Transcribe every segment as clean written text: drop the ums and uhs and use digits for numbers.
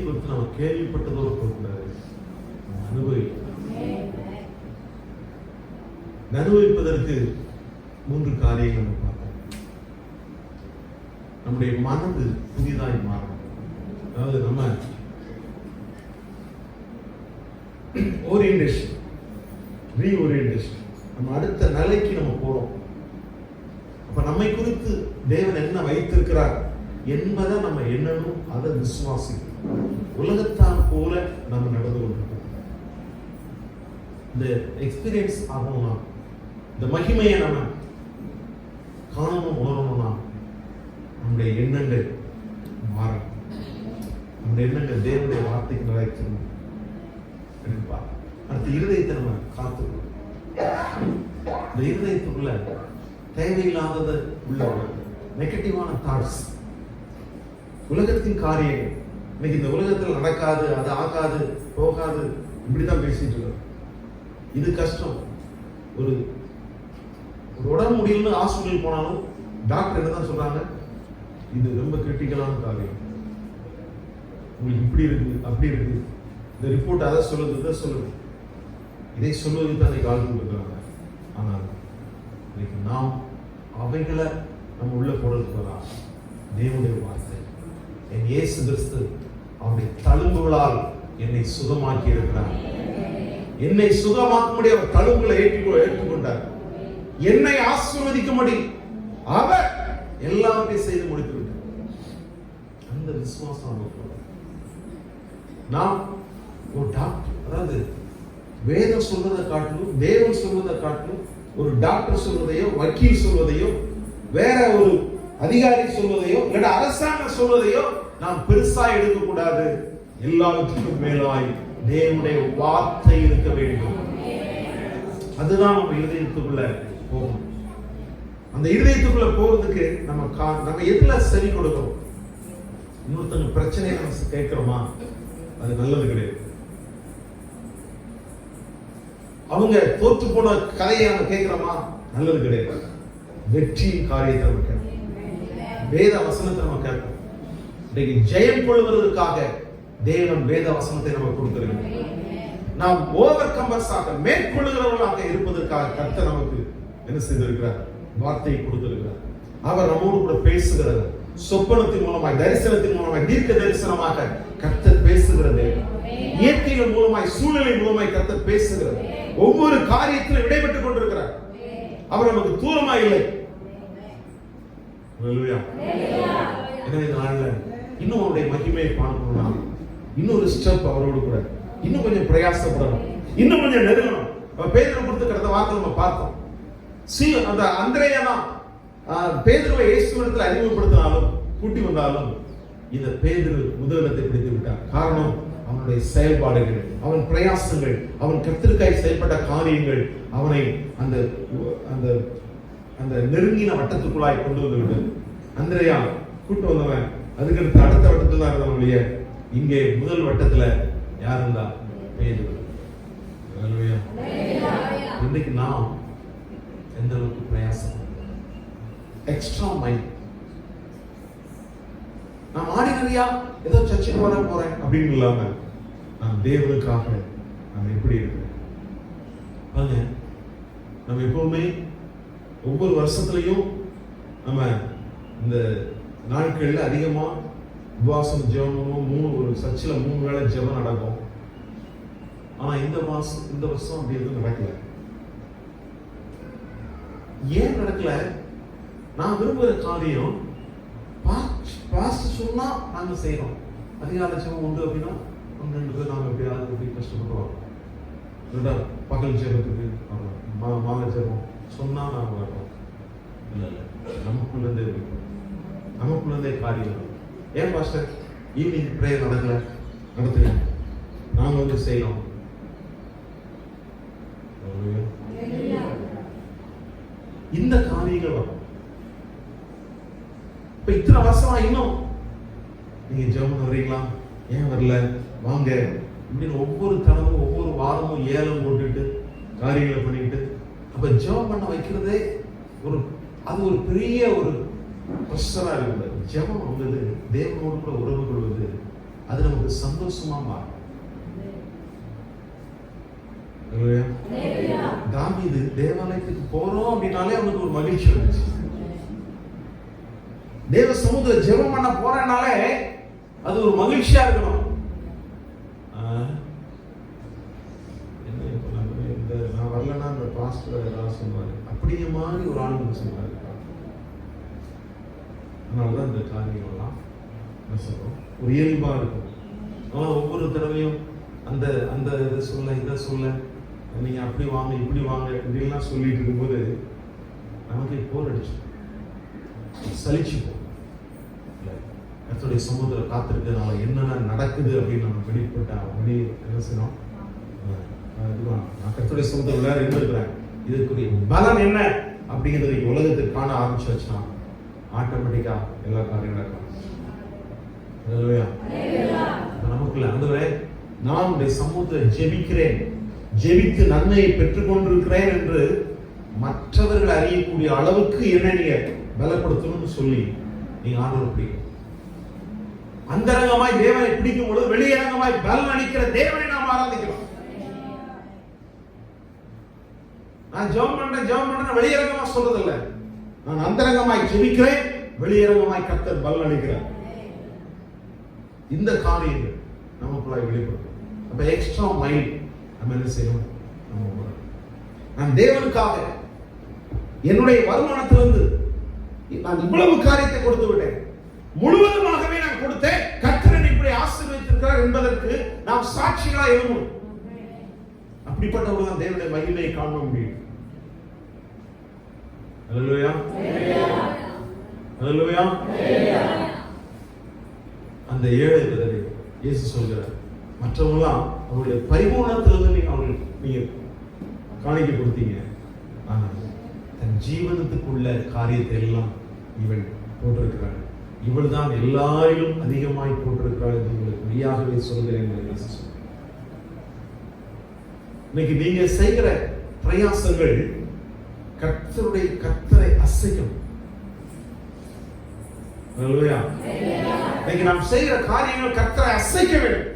குறித்து நம்ம கேள்விப்பட்டதோடு போகக்கூடாது, அனுபவிப்பதற்கு 3 காரியங்கள் நம்ம பார்த்தோம். நம்முடைய மனது புதிதாய் மாறும். அதாவது நம்ம ஓரியன்டேஷன், ரீஓரியன்டேஷன், நம்ம அடுத்த நிலைக்கு நம்ம போறோம். அப்ப நம்மை குறித்து தேவன் என்ன வைத்திருக்கிறார் என்பதை நம்ம எண்ணணும், அதை விசுவாசிக்கணும். உலகத்தான் போல நம்ம நடந்து கொண்டிருக்கோம். இந்த எக்ஸ்பீரியன்ஸ் ஆகணும்னா, இந்த மகிமையை நம்ம காணணும், உணரணும்னா நம்முடைய எண்ணங்கள் மாறணும். நம்முடைய எண்ணங்கள் தேவனுடைய வார்த்தைக்கு நிலைக்கணும். அடுத்த இருதயத்தை நம்ம காத்துக்கணும். இந்த இருதயத்துக்குள்ள தேவையில்லாதது உள்ள நெகட்டிவான தாட்ஸ், உலகத்தின் காரியங்கள், இன்னைக்கு இந்த உலகத்தில் நடக்காது, அது ஆகாது, போகாது, இப்படிதான் பேசிட்டு இருக்கோம். இது கஷ்டம். ஒரு உடம்பு முடியலன்னு ஹாஸ்பிட்டல் போனாலும் டாக்டர் என்னதான் சொல்றாங்க, இது ரொம்ப கிரிட்டிக்கலான காரியம், உங்களுக்கு இப்படி இருக்கு, அப்படி இருக்கு, இந்த ரிப்போர்ட் அதை சொல்லுது, இதை சொல்லுது, இதை சொல்லுவதுக்கு தான் இன்னைக்கு ஆள் கொடுக்குறாங்க. ஆனால் இன்னைக்கு நாம் அவைகளை நம்ம உள்ள போடுறதுலாம் தேவனுடைய வார்த்தை, என் இயேசு கிறிஸ்து அவருடைய தழும்புகளால் என்னை சுகமாக்கி இருக்கிறார். என்னை சுகமாக்கும்படி அவர் தழும்புகளை ஏற்றுக்கொண்டார். என்னை ஆசீர்வதிக்கும்படி அவர் எல்லாவற்றையும் செய்து முடித்து விட்டார். அந்த விசுவாசம் நாம் ஒரு டாக்டர், அதாவது வேதம் சொல்வதை காட்டிலும், தேவன் சொல்வதை காட்டிலும், ஒரு டாக்டர் சொல்வதையோ, வக்கீல் சொல்வதையோ, வேற ஒரு அதிகாரி சொல்வதையோ, இல்ல அரசாங்கம் சொல்வதையோ நாம் பெருசா எடுக்க கூடாது. எல்லாவற்றுக்கும் மேலாய் தேவனுடைய வார்த்தை இருக்க வேண்டும். அதுதான் நம்ம இருதயத்துக்குள்ள போகணும். அந்த இருதயத்துக்குள்ள போறதுக்கு நம்ம எதுல சரி கொடுக்கிறோம்? இன்னொருத்தங்க பிரச்சனையை நம்ம கேட்கிறோமா? அது நல்லது கிடையாது. அவங்க தோற்று போன கதையை நம்ம கேட்கிறோமா? நல்லது கிடையாது. வெற்றி காரியத்தை நம்ம கேட்போம், வேத வசனத்தை நம்ம கேட்போம். இன்னைக்கு ஜெயம் கொள்வதற்காக தேவன் வேத வசனத்தை நம்ம கொடுத்திருக்கிறார். நாம் ஓவர் கம்பர்ஸாக, மேற்கொள்ளுகிறவர்களாக இருப்பதற்காக கர்த்தர் நமக்கு என்ன செய்திருக்கிறார்? வார்த்தையை கொடுத்திருக்கிறார். அவர் நம்மோடு கூட பேசுகிறார். சொப்பனத்தின் மூலமாய், தரிசனத்தின் மூலமாய், தீர்க்க தரிசனமாக கர்த்தர் பேசுகிறது. இயற்கைகள் மூலமாய், சூழ்நிலை மூலமாய் கர்த்தர் பேசுகிறார். ஒவ்வொரு காரியத்திலும் இடைப்பட்டுக் கொண்டிருக்கிறார். அவர் நமக்கு தூரமாய் இல்லை. எனவே இந்த நாள்ல இன்னும் அவருடைய மகிமையை பார்க்கணும்னா இன்னொரு ஸ்டெப் அவரோடு கூட இன்னும் கொஞ்சம் பிரயாசப்படணும், இன்னும் கொஞ்சம் நெருங்கணும். பேதுரு கொடுத்து கடந்த வார்த்தை நம்ம பார்த்தோம். அந்த அந்திரேயா பேதுருவை இயேசுவிடத்தில் அறிமுகப்படுத்தினாலும் கூட்டி வந்தாலும் இந்த பேதுரு முதலிடத்தை பிடித்து விட்டார். காரணம் அவனுடைய செயல்பாடுகள், அவன் பிரயாசங்கள், அவன் கர்த்தருக்காய் செயல்பட்ட காரியங்கள் அவனை அந்த அந்த அந்த நெருங்கின வட்டத்துக்குள்ளாய் கொண்டு வந்து விட்டு அந்திரேயா கூட்டு வந்தவன் அதுக்கடுத்து அடுத்த வட்டத்தில் தான் இருந்தவனுடைய இங்கே முதல் வட்டத்துல யார் இருந்தா? பேதுரு. இன்னைக்கு நாம் எந்த அளவுக்கு பிரயாசம், எக்ஸ்ட்ரா மைண்ட், நான் ஆர்டினரியா ஏதோ சர்ச்சுக்கு வர போறேன் அப்படின்னு இல்லாம நான் தேவனுக்காக நான் எப்படி இருக்கிறேன் பாருங்க. நம்ம எப்பவுமே ஒவ்வொரு வருஷத்துலையும் நம்ம இந்த நாட்கள்ல அதிகமா உபவாசம் ஜெபமும் ஒரு சர்ச்சில் 3 வேளை ஜெபம் நடக்கும். ஆனா இந்த வருஷம் அப்படி எதுவும் நடக்கல. ஏன் நடக்கல? நான் விரும்புகிற காரியம் பாஸ்டர் சொன்னா நாங்க செய்யறோம். அதிகாலை ஜெபம் உண்டு அப்படின்னா 2 பேர் நாங்க எப்படியாவது எப்படி கஷ்டப்பட்டு வரோம். பகல் ஜெபத்துக்கு மாலை ஜெபம் சொன்னா நாங்க வரோம். இல்ல நமக்குள்ளதே இருக்கும், நமக்குள்ளதே காரியம். ஏன் பாஸ்டர் ஈவினிங் பிரேயர் நடத்துங்க, நாங்க வந்து செய்யறோம். இந்த காரியங்கள் வரும். இப்ப இத்தனை வருஷமா இன்னும் நீங்க ஜெபம் வர்றீங்களா, ஏன் வரல, வாங்க இப்படின்னு ஒவ்வொரு தடவும் ஒவ்வொரு வாரமும் ஏலம் போட்டுட்டு காரியங்களை பண்ணிக்கிட்டு அப்ப ஜெபம் பண்ண வைக்கிறதே அது ஒரு பெரிய ஒரு பிரஷரா இருக்குது. ஜெபம் வந்து தேவனோடு கூட உறவு கொள்வது, அது நமக்கு சந்தோஷமா மாறும். தாவீது தேவாலயத்துக்கு போறோம் அப்படின்னாலே அவனுக்கு ஒரு மகிழ்ச்சி வந்துச்சு. தேவ சமூக ஜெபம் பண்ண போறேன்னாலே அது ஒரு மகிழ்ச்சியா இருக்கணும். நான் வரலன்னா அந்த பாஸ்டர் ஏதாவது சொன்னாரு, அப்படியே மாதிரி ஒரு ஆளுங்க சொன்னாரு. அதனாலதான் இந்த காரியங்கள்லாம் என்ன சொல்றோம், ஒரு இயல்பா இருக்கும். ஆனால் ஒவ்வொரு தடவையும் அந்த அந்த இதை சொல்ல இதை சொல்ல, நீங்க அப்படி வாங்க இப்படி வாங்க இப்படிலாம் சொல்லிட்டு இருக்கும்போது நமக்கு போர் அடிச்சு சலிச்சு போகும். கர்த்தருடைய சமூகத்தில் காத்திருக்கிறதுனால என்னென்ன நடக்குது அப்படின்னு நம்ம வெளிப்பட்ட என்ன செய்யணும், நான் கர்த்தருடைய சமூகத்தில் வேற என்ன இருக்கிறேன், இதுக்குரிய பலன் என்ன அப்படிங்கிறது உலகத்துக்கு காண ஆரம்பிச்சு வச்சுனா ஆட்டோமேட்டிக்கா எல்லா காரியம் நடக்கும். நமக்குள்ள ஆண்டவரே நான் உடைய சமூகத்தை ஜெபிக்கிறேன், ஜெபித்து நன்மையை பெற்றுக் கொண்டிருக்கிறேன் என்று மற்றவர்கள் அறியக்கூடிய அளவுக்கு என்ன நீங்க பலப்படுத்தணும்னு சொல்லி நீங்க ஆண்டவரை பிடிக்கும். அந்தரங்கமாய் தேவனை பிடிக்கும் பொழுது வெளியரங்கமாய் பலன் அளிக்கிற தேவனை நாம் ஆராதிக்கிறோம். நான் ஜெபம் பண்றேன் வெளியரங்கமா சொல்றது இல்ல, நான் அந்தரங்கமாய் ஜெபிக்கிறேன், வெளியரங்கமாய் கர்த்தர் பலன் அளிக்கிறார். இந்த காரியங்கள் நமக்குள்ள வெளிப்படும். அப்ப எக்ஸ்ட்ரா மைல் நம்ம என்ன செய்யணும், நான் தேவனுக்காக என்னுடைய வருமானத்திலிருந்து நான் இவ்வளவு காரியத்தை கொடுத்து விட்டேன், முழுவதுமாகவே நான் கொடுத்தேன், கர்த்தர் இப்படி ஆசீர்வதித்திருக்கிறார் என்பதற்கு நாம் சாட்சிகளா இருக்கணும். அப்படிப்பட்டவர்கள் தான் தேவனுடைய மகிமையை காண முடியும். ஹல்லேலூயா, ஹல்லேலூயா. அந்த ஏழை விதவை இயேசு சொல்கிறார், மற்றவங்களாம் அவருடைய பரிபூர்ணத்திலிருந்து நீங்க காணிக்கை கொடுத்தீங்க, ஆனால் தன் ஜீவனத்துக்குள்ள காரியத்தை எல்லாம் இவள் போட்டிருக்கிறாள், இவள் தான் எல்லாரிலும் அதிகமாய் போட்டிருக்கிறாள் என்று உங்களுக்கு மெய்யாகவே சொல்கிறேன். இன்னைக்கு நீங்க செய்கிற பிரயாசங்கள் கர்த்தரை அசைக்கும். இன்னைக்கு நாம் செய்கிற காரியங்கள் கர்த்தரை அசைக்க வேண்டும்.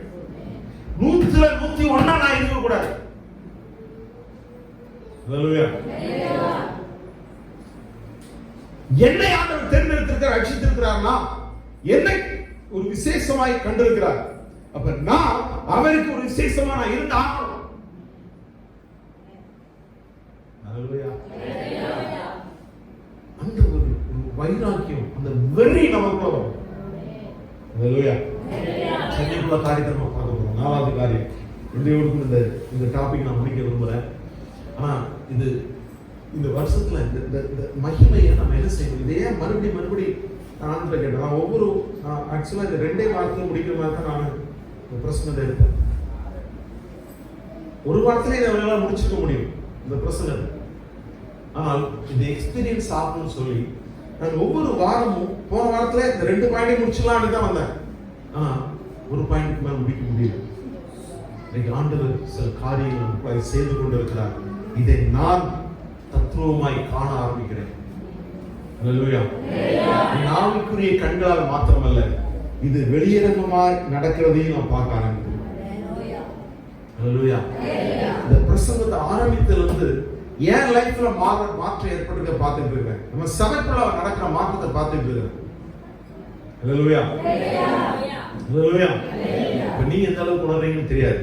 100-101 நான் இருக்க கூடாது. என்னை ஆண்டவர் தேர்ந்தெடுத்திருக்கிறார், ரட்சித்திருக்கிறார்னா என்னை ஒரு விசேஷமாய் கண்டிருக்கிறார். அப்ப நான் அவருக்கு ஒரு விசேஷமா நான் இருந்து ஆகணும். அந்த ஒரு வைராக்கியம், அந்த வெறி நமக்கு வரும். சென்னைக்குள்ள காரியத்தை நம்ம பார்க்க போறோம். 4வது காரியம், இந்த டாபிக் நான் முடிக்க விரும்புறேன். ஆனா இது இந்த வருஷத்துல இந்த மகிமையை நம்ம என்ன செய்யணும், இதையே மறுபடியும் நான் கேட்டேன். நான் ஒவ்வொரு ஆக்சுவலா இந்த 2 வாரத்துல முடிக்கிற மாதிரி தான் நான் பிரசங்கத்தை எடுத்தேன். ஒரு வாரத்துல இதை முடிச்சுக்க முடியும் இந்த பிரசங்கத்தை. ஆனால் இந்த எக்ஸ்பீரியன்ஸ் ஆகணும்னு சொல்லி நான் ஒவ்வொரு வாரமும் போன வாரத்துல இந்த 2 பாயிண்ட் முடிச்சிடலான்னு தான் வந்தேன். ஆனா ஒரு பாயிண்ட் மேல முடிக்க முடியல. இன்னைக்கு ஆண்டவர் சில காரியங்கள் செய்து கொண்டிருக்கிறார். இதை நான் தத்துவமாய் காண ஆரம்பிக்கிறேன். ஆவிக்குரிய கண்களால் மாத்திரமல்ல, இது வெளியரங்கமாய் நடக்கிறதையும் நான் பார்க்க ஆரம்பிக்கிறேன். இந்த பிரசங்கத்தை ஆரம்பித்திலிருந்து என் லைஃப்ல மாற்றம் ஏற்படுத்த பார்த்துட்டு இருக்கேன். நம்ம சபைக்குள்ள நடக்கிற மாற்றத்தை பார்த்துட்டு இருக்கேன். நீங்க எந்த அளவுக்கு உணர்றீங்கன்னு தெரியாது.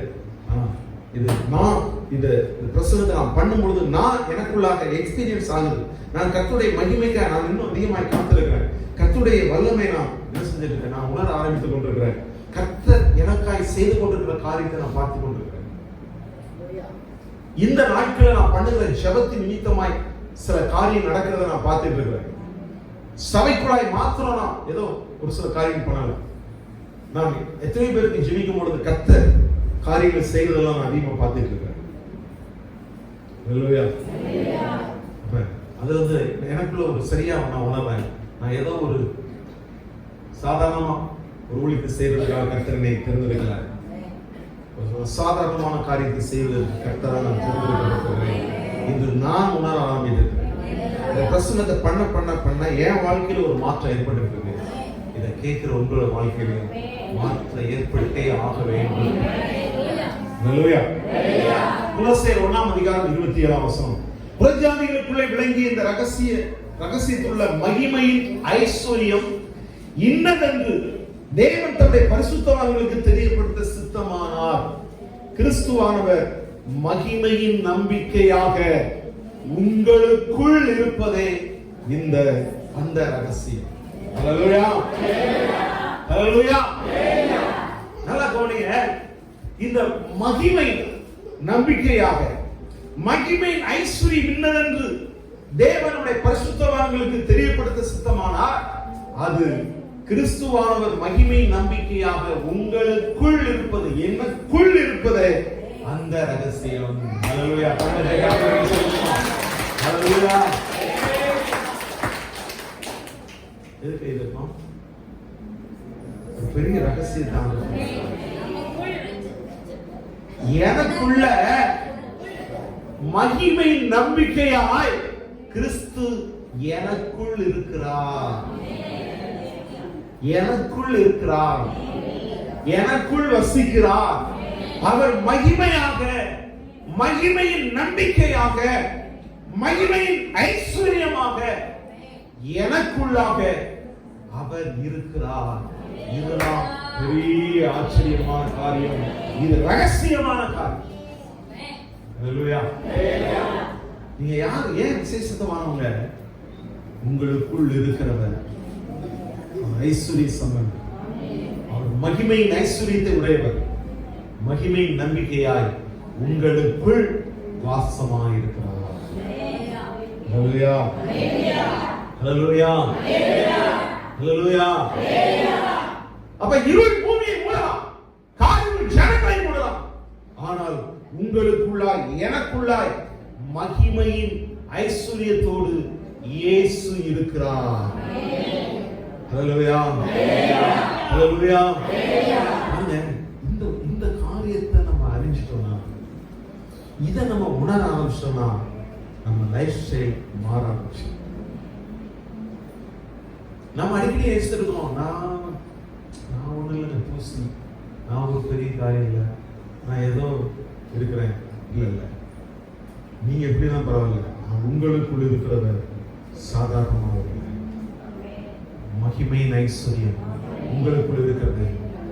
இது நான் இந்த பிரசங்கத்தை நான் பண்ணும்பொழுது நான் எனக்குள்ளாக எக்ஸ்பீரியன்ஸ் ஆகுது. நான் கர்த்தருடைய மகிமைக்காக நான் இன்னும் அதிகமாய் காத்திருக்கிறேன். கர்த்தருடைய வல்லமை நான் என்ன செஞ்சிருக்கேன், நான் உணர ஆரம்பித்துக் கொண்டிருக்கிறேன். கர்த்தர் எனக்காய் செய்து கொண்டிருக்கிற காரியத்தை நான் பார்த்துக் கொண்டிருக்கிறேன். இந்த நாட்களில் நான் பண்ணுகிற ஜெபத்தின் நிமித்தமாய் சில காரியம் நடக்கிறத நான் பார்த்துட்டு இருக்கிறேன். சபைக்குள்ளாய் மாத்திரம் நான் ஏதோ ஒரு சில காரியம் பண்ணல. நான் எத்தனை பேருக்கு ஜெபிக்கும் பொழுது கர்த்தர் காரியங்கள் செய்வதெல்லாம் நான் அதிகமாக பார்த்துட்டு இருக்கிறேன். அது எனக்குள்ள ஒரு சரியா நான் உணர்றேன். நான் ஏதோ ஒரு சாதாரணமா ஒரு ஊழியத்தை செய்வதற்காக கர்த்தரை தெரிந்திருக்கிறார். சாதாரணமான காரியத்தை செய்வதற்கு கர்த்தராக நான் தெரிந்திருக்கிறேன் என்று நான் உணர ஆரம்பித்திருக்கிறேன். இந்த பிரசங்கத்தை பண்ண என் வாழ்க்கையில ஒரு மாற்றம் ஏற்பட்டு இருக்கு. இதை கேட்கிற உங்களோட வாழ்க்கையிலும் மாற்றம் ஏற்பட்டே ஆக வேண்டும். ஹல்லேலூயா. கொலோசியர் 1:27 புறஜாதிகளுக்குள்ளே விளங்கிய இந்த ரகசியத்துள்ள மகிமையின் ஐஸ்வர்யம் இன்னதென்று தேவன் தம்முடைய பரிசுத்தவான்களுக்கு தெரியப்படுத்த சித்தமானார். கிறிஸ்துவானவர் மகிமையின் நம்பிக்கையாக உங்களுக்குள் இருப்பதே அந்த ரகசியம். ஹல்லேலூயா. ஹல்லேலூயா. நல்லா கவனிங்க. இந்த மகிமை நம்பிக்கையாக மகிமையின் ஐஸ்வர்யம் இன்னதென்று தேவனுடைய பரிசுத்தவான்களுக்கு தெரியப்படுத்த சித்தமானார். அது கிறிஸ்துவானவர் மகிமை நம்பிக்கையாக உங்களுக்குள் இருப்பது, எனக்குள் இருப்பது அந்த ரகசியம். ஹல்லேலூயா. ஹல்லேலூயா. எதுக்கு இருக்கும்? பெரிய ரகசியம் தான். எனக்குள்ள மகிமை நம்பிக்கையாய் கிறிஸ்து எனக்குள் இருக்கிறார். எனக்குள் இருக்கிறார். எனக்குள் வசிக்கிறார். அவர் மகிமையாக, மகிமையின் நம்பிக்கையாக, மகிமையின் ஐஸ்வர்யமாக எனக்குள்ளாக அவர் இருக்கிறார். இதுதான் பெரிய ஆச்சரியமான காரியம். இது ரகசியமான காரியம். ஹல்லேலூயா. நீங்க யார் ஏன் விசேஷமானவங்க? உங்களுக்குள் இருக்கிறவர் ஐஸ்வர்ய சம்பந்தம். அவர் மகிமையின் ஐஸ்வர்யத்தை உடையவர். மகிமையின் நம்பிக்கையாய் உங்களுக்குள் வாசமாய் இருக்கிறார். ஹல்லேலூயா. ஹல்லேலூயா. ஹல்லேலூயா. அப்ப இருள் பூமியை மூடலாம், காரியம் ஜனங்களை மூடலாம். ஆனால் உங்களுக்குள்ளாய், எனக்குள்ளாய் மகிமையின் ஐஸ்வர்யத்தோடு இயேசு இருக்கிறார். ஹல்லேலூயா. ஹல்லேலூயா. இந்த காரியத்தை நம்ம அறிஞ்சிட்டோம்னா, இதை நம்ம உணர ஆரம்பிச்சோம்னா, நம்ம லைஃப் ஸ்டைல் மாற ஆரம்பிச்சோம். நம்ம அடிக்கடி யோசிச்சிருக்கோம், நான் ஒண்ணு இல்லைங்க, பூசி நான் ஒரு பெரிய காரியம் இல்லை, நான் ஏதோ இருக்கிறேன். இல்ல, நீங்க எப்படிதான் பரவாயில்ல, உங்களுக்குள் இருக்கிறத சாதாரணமாக மகிமையின் ஐஸ்வர்யம் உங்களுக்குள் இருக்கிறது.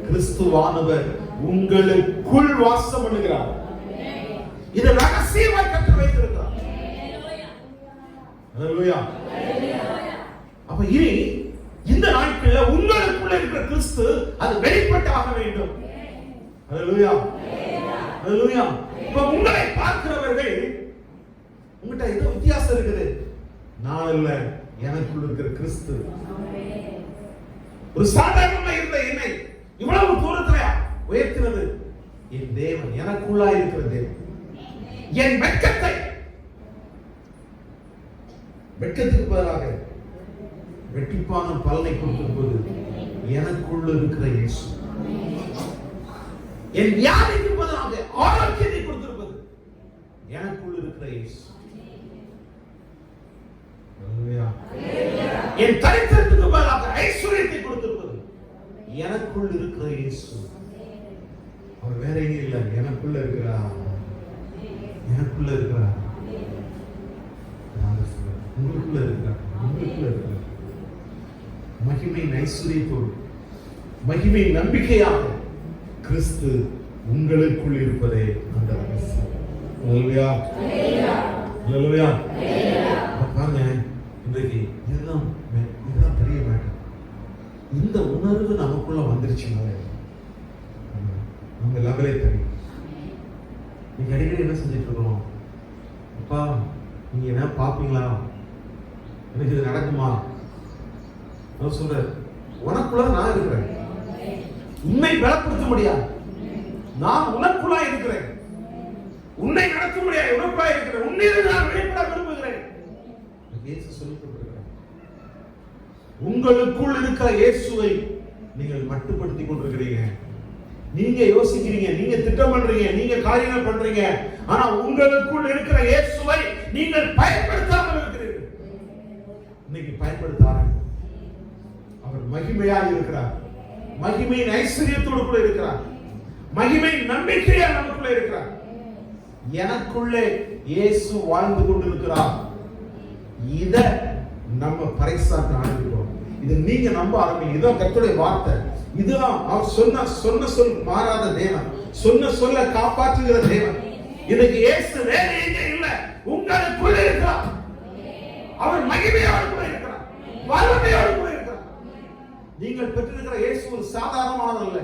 கிறிஸ்துவானவர் உங்களுக்குள் வாசம் பண்ணுகிறார். இதை ரகசியமாய் கற்று வைத்திருக்கிறார். ஹல்லேலூயா. அப்ப இனி இந்த நாட்கள்ல உங்களுக்குள்ள இருக்கிற கிறிஸ்து அது வெளிப்பட்டாக வேண்டும். ஹல்லேலூயா. ஹல்லேலூயா. இப்ப உங்களை பார்க்கிறவர்கள், உங்ககிட்ட ஏதோ வித்தியாசம் இருக்குது. நான் இல்ல, எனக்குள்ள இருக்கிற கிறிஸ்து. ஒரு சாதாரணமா இருந்த என்னை இவ்வளவு தூரத்துல உயர்த்தினது என் தேவன், எனக்குள்ளா இருக்கிற தேவன். என் வெட்கத்துக்கு பதிலாக வெற்றிப்பான பலனை கொடுக்கும்போது எனக்குள்ள இருக்கிற இயேசு. என் வியாதிக்கு பதிலாக ஆரோக்கியத்தை கொடுத்திருப்பது எனக்குள்ள இருக்கிற இயேசு. என் தரித்திரத்துக்கு பதிலாக ஐஸ்வர்யத்தை கொடுத்திருப்பது எனக்குள் இருக்கிற இயேசு. அவர் வேற எங்க இல்ல, எனக்குள்ள இருக்கிறார். எனக்குள்ள இருக்கிறார். உங்களுக்குள்ள இருக்கிறார். உங்களுக்குள்ள இருக்கிறார். மகிமையின் ஐஸ்வர்யத்தோடு, மகிமையின் நம்பிக்கையாக கிறிஸ்து உங்களுக்குள் இருப்பதே அந்த ரகசியம். ஹல்லேலூயா. ஹல்லேலூயா. பாருங்க, இன்றைக்கு இதுதான் பெரிய மேட்டர். இந்த உணர்வு நமக்குள்ள வந்துருச்சுனாலே நம்ம லெவலே தெரியும். நீங்க அடிக்கடி என்ன செஞ்சுட்டு இருக்கோம்? அப்பா, நீங்க என்ன பாப்பீங்களா? எனக்கு இது நடக்குமா? நான் சொல்றேன், உனக்குள்ள நான் இருக்கிறேன். உன்னை பலப்படுத்த முடியாது, நான் உனக்குள்ளா இருக்கிறேன். உன்னை நடத்த முடியாது, உனக்குள்ளா இருக்கிறேன். உன்னில் நான் வெளிப்பட விரும்புகிறேன். இயேசு சொல்லிக் கொண்டிருக்கிறார். உங்களுக்குள் இருக்கிற இயேசுவை நீங்கள் மட்டுப்படுத்திக் கொண்டிருக்கிறீங்க. நீங்க யோசிக்கிறீங்க, நீங்க திட்டம் பண்றீங்க, நீங்க காரியங்கள் பண்றீங்க. ஆனா உங்களுக்குள் இருக்கிற இயேசுவை நீங்கள் பயன்படுத்தாமல் இருக்கிறீர்கள். இன்னைக்கு பயன்படுத்த ஆரம்பிங்க. அவர் மகிமையாக இருக்கிறார். மகிமையின் ஐஸ்வர்யத்தோடு கூட இருக்கிறார். மகிமை நம்பிக்கையா நமக்குள்ள இருக்கிறார். எனக்குள்ளே இயேசு வாழ்ந்து கொண்டிருக்கிறார். இத நம்ம பறைசாற்ற ஆரம்பிக்கிறோம். இது நீங்க நம்ப ஆரம்பிங்க. இதுதான் கர்த்தருடைய வார்த்தை. இதுதான் அவர் சொன்ன சொல் மாறாத தேவன், சொன்ன சொல்ல காப்பாற்றுகிற தேவன். இதுக்கு இயேசு வேற எங்க இல்ல, உங்களுக்குள்ள இருக்கிறார். அவர் மகிமையோடு கூட இருக்கிறார், வல்லமையோடு கூட இருக்கிறார். நீங்கள் பெற்றிருக்கிற இயேசு ஒரு சாதாரணமானவர் அல்ல,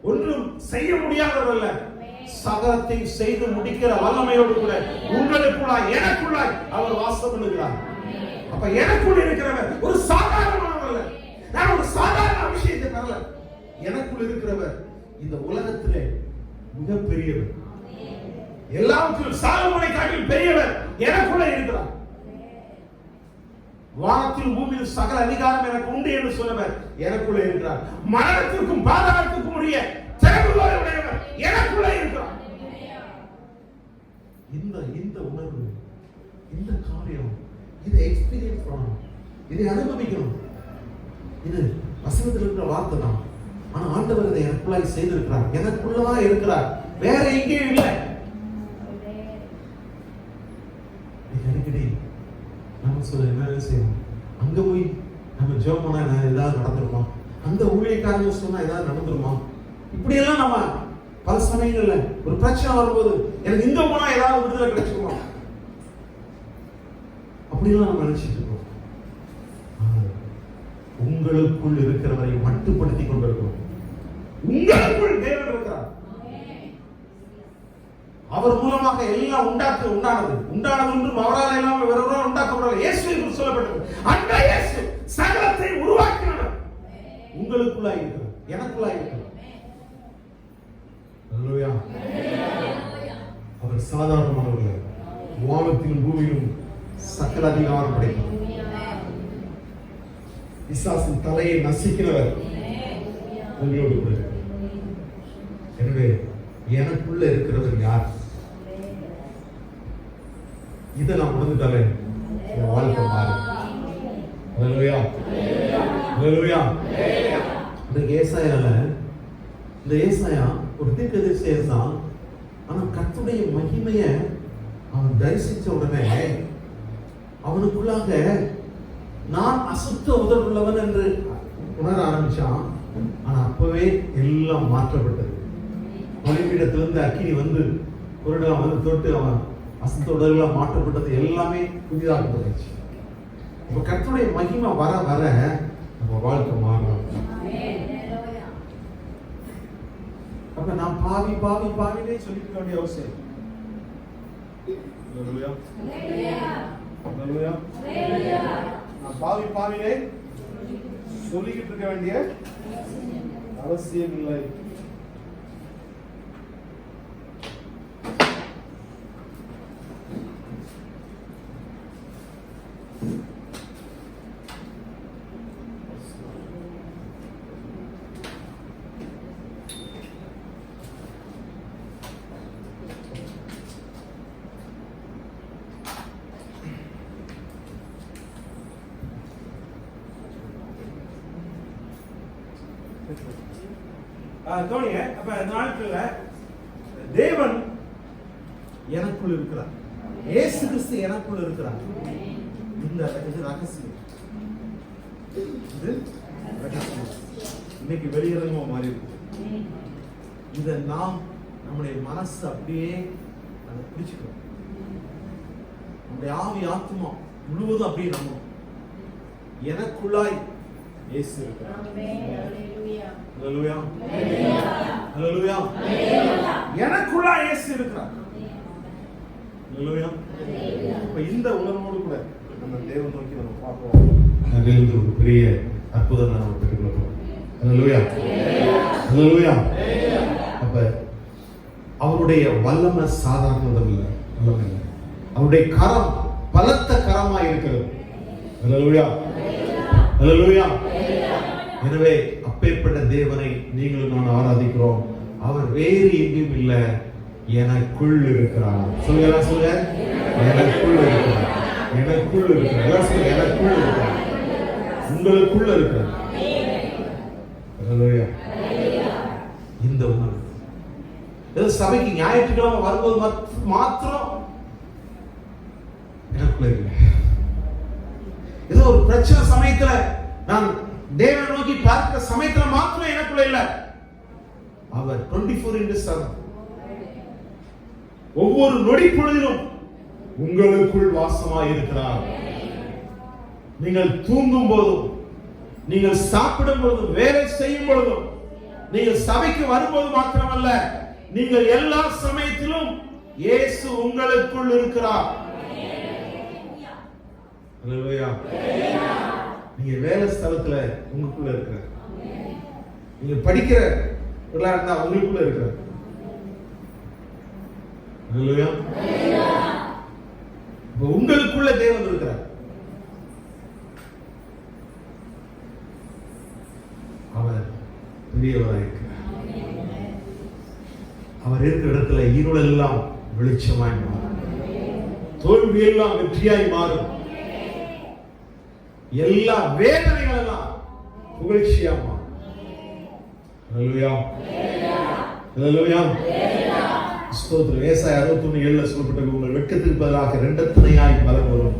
ஒன்றும் செய்ய முடியாதவர் அல்ல. சகலத்தை செய்து முடிக்கிற வல்லமையோடு கூட உங்களுக்குள்ளாய் எனக்குள்ளாய் அவர் வாசம் பண்ணுகிறார். அப்ப எனக்குள் இருக்கிறவர் ஒரு சாதாரணமானவர் அல்ல. நான் ஒரு சாதாரண விஷயத்தை பெறல. எனக்குள் இருக்கிறவர் இந்த உலகத்திலே மிகப்பெரியவர், எல்லாவற்றிலும் சாலமோனை காட்டிலும் பெரியவர் எனக்குள்ள இருக்கிறார். வானத்தில் பூமியில் சகல அதிகாரம் எனக்கு உண்டு என்று சொன்னவர் எனக்குள்ள இருக்கிறார். மரணத்திற்கும் பாதாளத்திற்கும் உரிய திறவுகோலுடையவர் எனக்குள்ள இருக்கிறார். இந்த உணர்வு, இந்த காரியம், இதை எக்ஸ்பீரியன்ஸ் பண்ணணும், இதை அனுபவிக்கணும். இது வசனத்தில் இருக்கிற வார்த்தை தான். ஆனா ஆண்டவர் இதை எனக்குள்ளாய் செய்திருக்கிறார், எனக்குள்ளதான் இருக்கிறார், வேற எங்கேயும் இல்லை. அடிக்கடி நம்ம சொல்ல என்ன செய்யணும், அங்க போய் நம்ம ஜெபம் பண்ணா ஏதாவது நடந்துருமா, அந்த ஊழியக்காரங்க சொன்னா ஏதாவது நடந்துருமா, இப்படி எல்லாம் நம்ம பல சமயங்கள்ல ஒரு பிரச்சனை வரும்போது எனக்கு இங்க போனா ஏதாவது விடுதலை கிடைச்சிருமா, அப்படிலாம் நம்ம நினைச்சிட்டு இருக்கோம். உங்களுக்குள் இருக்கிறவரை மட்டுப்படுத்திக் கொண்டிருக்கிறோம். உங்களுக்குள் தேவன் இருக்கிறார். அவர் மூலமாக எல்லாம் உண்டானது ஒன்றும் அவரால் எல்லாம் வேறொரு உண்டாக்கப்படவில்லை. இயேசுவுக்கு சொல்லப்பட்டது. அந்த இயேசு சகலத்தை உருவாக்கினார். உங்களுக்குள்ளாய் இருக்கிறார், எனக்குள்ளாய் இருக்கிறார். அல்லேலூயா. அவர் சாதாரணமானவர். வானத்திலும் பூமியிலும் சகல அதிகாரம் படைத்தவர். பிசாசின் தலையை நசுக்கிறவர் உங்களோடு கூட. எனவே எனக்குள்ள இருக்கிறவர் யார்? இதை நான் உணர்ந்துட்டாலே என் வாழ்க்கை மாறும். அல்லேலூயா, அல்லேலூயா. இந்த ஏசாயா ஒரு தீர்க்கதரிசி தான். ஆனா கர்த்தருடைய மகிமையை அவன் தரிசிச்ச உடனே அவனுக்குள்ளாக நான் அசுத்த உதடுள்ளவன் என்று உணர ஆரம்பிச்சான். ஆனா அப்பவே எல்லாம் மாற்றப்பட்டது. பலிபீடத்திலிருந்து அக்கினி வந்து குருடா வந்து தொட்டு அவன் அசுத்த உடல்களாக மாற்றப்பட்டது, எல்லாமே புதிதாக்கப்பட்டுச்சு. இப்ப கர்த்தருடைய மகிமை வர வர நம்ம வாழ்க்கை மாறும். அப்ப நான் பாவினே சொல்லிக்க வேண்டிய அவசியம். நான் பாவினே சொல்லிக்கிட்டு இருக்க வேண்டிய அவசியம் இல்லை. கவனிங்க. அப்ப நாட்கள்ல தேவன் எனக்குள் இருக்கிறார், இயேசு கிறிஸ்து எனக்குள் இருக்கிறார். இந்த ரகசியம், இது ரகசியம் இன்னைக்கு வெளியிறங்கமா மாறி இருக்கு. இதை நாம் நம்முடைய மனசு அப்படியே அதை பிடிச்சுக்கிறோம். நம்முடைய ஆவி ஆத்மா முழுவதும் அப்படியே நம்பணும். எனக்குள்ளாய் இயேசு இருக்கிறார். அல்லேலூயா, அல்லேலூயா. எனக்குள்ளா இயேசு இருக்கிறார். அல்லேலூயா. இப்ப இந்த உணர்வோடு கூட நம்ம தேவன் நோக்கி நம்ம பார்ப்போம். அதிலிருந்து ஒரு பெரிய அற்புதம் நம்ம பெற்றுக்கொள்கிறோம். அல்லேலூயா, அல்லேலூயா. அப்ப அவருடைய வல்லமை சாதாரணம் இல்லை, அவருடைய கரம் பலத்த கரமா இருக்கிறது. அல்லேலூயா, அல்லேலூயா. எனவே அப்பேற்பட்ட தேவனை நீங்களும் நான் ஆராதிக்கிறோம். அவர் வேறு எங்கேயும் இல்லை, எனக்குள் இருக்கிறார். சொல்லுங்க, சொல்லுங்க, எனக்குள் இருக்கிறார், எனக்குள் இருக்கிறார், எனக்குள் இருக்கிறார், உங்களுக்குள்ள இருக்கிறார். இந்த உணர்வு ஏதோ சபைக்கு ஞாயிற்றுக்கிழமை வரும்போது மாத்திரம் எனக்குள்ள இல்லை. ஏதோ ஒரு பிரச்சனை சமயத்துல நான் தேவனை நோக்கி பார்க்கிற சமயத்துல மாத்திரம் எனக்குள்ள இல்ல. அவர் 24/7 ஒவ்வொரு நொடி பொழுதிலும் உங்களுக்குள் வாசமாய் இருக்கிறார். நீங்கள் தூங்கும் போதும், நீங்கள் சாப்பிடும் பொழுதும், வேலை செய்யும் பொழுதும், நீங்கள் சபைக்கு வரும்போது மாத்திரமல்ல, நீங்கள் எல்லா சமயத்திலும் இயேசு உங்களுக்குள் இருக்கிறார். அல்லேலூயா. நீங்க வேலை ஸ்தலத்துல உங்களுக்குள்ள இருக்கிறார். நீங்க படிக்கிற இருந்தா உங்களுக்குள்ள இருக்கிறார். அல்லேலூயா. உங்களுக்குள்ள தேவன் இருக்கிறார். அவர் பெரியவராய் இருக்கிறார். அவர் இருக்கிற இடத்துல இருள் எல்லாம் வெளிச்சமாய் மாறும், தோல்வி எல்லாம் வெற்றியாய் மாறும், எல்லா வேதனைகள் எல்லாம் புகழ்ச்சியா மாறும். அல்லேலூயா. அல்லேலூயா. ஸ்தோத்திரம். ஏசாயா 61:7 சொல்லப்பட்டது, உங்கள் வெட்கத்துக்கு பதிலாக இரண்டத்தனையாய் பலன் வரும்,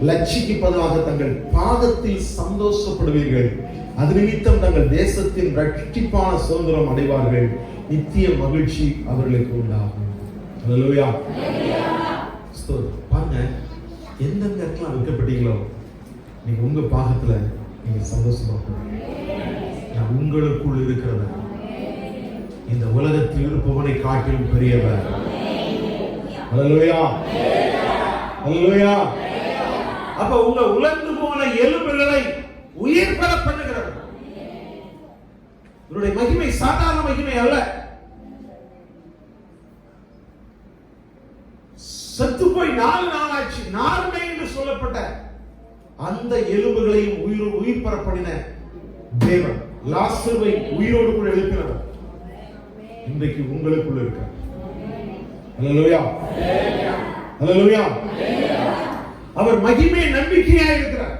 லட்சிக்கு பதிலாக தங்கள் பாதத்தில் சந்தோஷப்படுவீர்கள், அது நிமித்தம் தங்கள் தேசத்தின் இரட்டிப்பான சுதந்திரம் அடைவார்கள், நித்திய மகிழ்ச்சி அவர்களுக்கு உண்டாகும். அல்லேலூயா. ஸ்தோத்திரம். பாருங்க, எந்தெந்த இடத்துல வைக்கப்பட்டீங்களோ நீங்க உங்க பாகத்துல நீங்க சந்தோஷமா நான் உங்களுக்குள் இருக்கிறவர், இந்த உலகத்தில் இருப்பவனை காட்டிலும் பெரியவர். அல்லேலூயா. அல்லேலூயா. அப்ப உங்க உலர்ந்து போன எலும்புகளை உயிர் பெற பண்ணுகிறவர். இவருடைய மகிமை சாதாரண மகிமை அல்ல. செத்து போய் 4 நாள் ஆச்சு, நார்மை என்று சொல்லப்பட்ட அந்த எலும்புகளையும் உயிர் பெற பண்ணின தேவன் லாசருவை உயிரோடு கூட எழுப்பினவர் இன்றைக்கு உங்களுக்குள்ள இருக்கிறார். அல்லேலூயா. அல்லேலூயா. அவர் மகிமை நம்பிக்கையா இருக்கிறார்.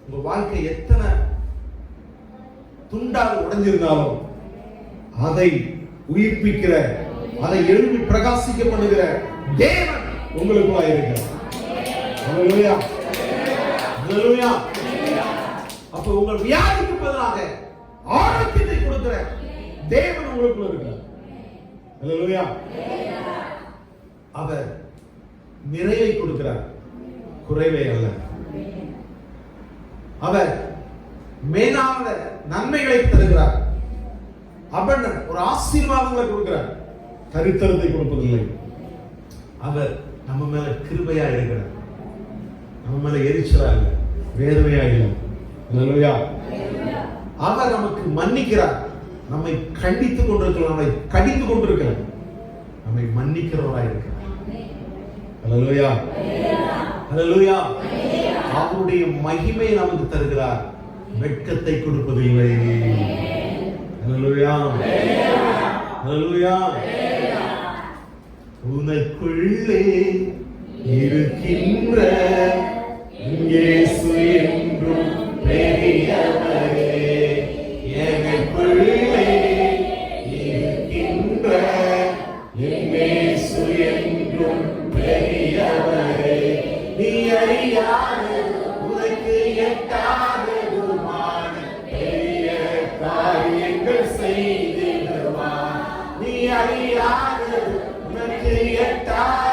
உங்க வாழ்க்கை எத்தனை துண்டாக உடைஞ்சிருந்தாலும் அதை உயிர்ப்பிக்கிற, அதை எழுப்பி பிரகாசிக்க பண்ணுகிற தேவன் உங்களுக்குள்ள இருக்கிறார். அல்லேலூயா. அல்லேலூயா. அப்ப உங்கள் வியாதிக்கு பதிலாக ஆரோக்கியத்தை கொடுக்கிற தேவன் உங்களுக்குள்ள இருக்கிறார். அல்லேலூயா. அவர் நிறைவை கொடுக்கிறார், குறைவை அல்ல. அவர் மேலான நன்மைகளை தருகிறார், அபண்டன்ட் ஒரு ஆசீர்வாதங்களை கொடுக்கிறார், தரித்திரத்தை கொடுப்பதில்லை. அவர் நம்ம மேல கிருபையா இருக்கிறார், நம்ம மேல எரிச்சலா இல்ல, வேதனையா இல்ல. அல்லேலூயா. அவர் நமக்கு மன்னிக்கிறார், நம்மை கண்டித்துக் கொண்டிருக்கலாம், நம்மை கடிந்து கொண்டிருக்கிறார், நம்மை மன்னிக்கிறவராய் இருக்கிறார். அல்லேலூயா. அல்லேலூயா. அவருடைய மகிமை நமக்கு தருகிறார், வெட்கத்தை கொடுப்பதில்லை. அல்லேலூயா. அல்லேலூயா. உனக்குள்ளே இருக்கின்ற இயேசு என்றும் பெரியவரே, எனக்குள்ளே இருக்கின்ற இயேசு என்றும் பெரியவரே, நீ அறியாத உனக்கு எட்டாததுமான பெரிய காரியங்கள் செய்திடுவான். நீ அறியாத உனக்கு எட்டாத